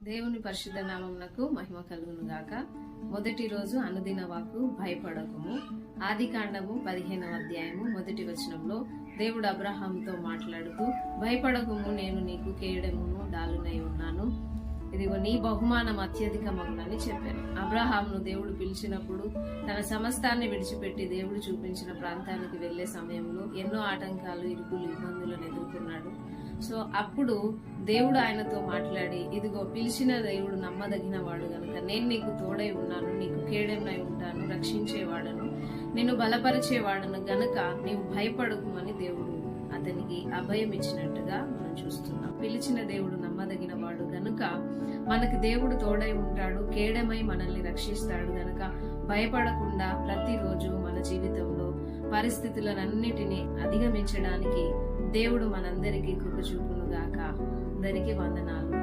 దేవుని పరిశుద్ధ నామమునకు మహిమ కలుగును గాక. మొదటి రోజు అనుదిన వాక్కు భయపడకుము. ఆది కాండము 15వ అధ్యాయము మొదటి వచనంలో దేవుడు అబ్రహాముతో మాట్లాడుతూ, భయపడకుము, నేను నీకు కేడమును డాలునై ఉన్నాను, ఇదిగో నీ బహుమానం అత్యధికమగునని చెప్పాను. అబ్రహామును దేవుడు పిలిచినప్పుడు తన సమస్తాన్ని విడిచిపెట్టి దేవుడు చూపించిన ప్రాంతానికి వెళ్లే సమయంలో ఎన్నో ఆటంకాలు, ఇరుకులు, ఇబ్బందులను ఎదుర్కొన్నాడు. సో అప్పుడు దేవుడు ఆయనతో మాట్లాడి, ఇదిగో పిలిచిన దేవుడు నమ్మదగిన వాడు గనుక నేను నీకు తోడై ఉన్నాను, నీకు కేడెంనై ఉంటాను, రక్షించేవాడను, నిన్ను బలపరిచేవాడను గనుక నీవు భయపడకుమని దేవుడు అతనికి అభయం ఇచ్చినట్టుగా మనం చూస్తున్నాం. పిలిచిన దేవుడు నమ్మదగిన వాడు గనుక మనకి దేవుడు తోడై ఉంటాడు, కేడమై మనల్ని రక్షిస్తాడు గనుక భయపడకుండా ప్రతిరోజు మన జీవితంలో పరిస్థితులన్నిటినీ అధిగమించడానికి దేవుడు మనందరికీ కృప చూపును గాక. అందరికీ వందనాలు.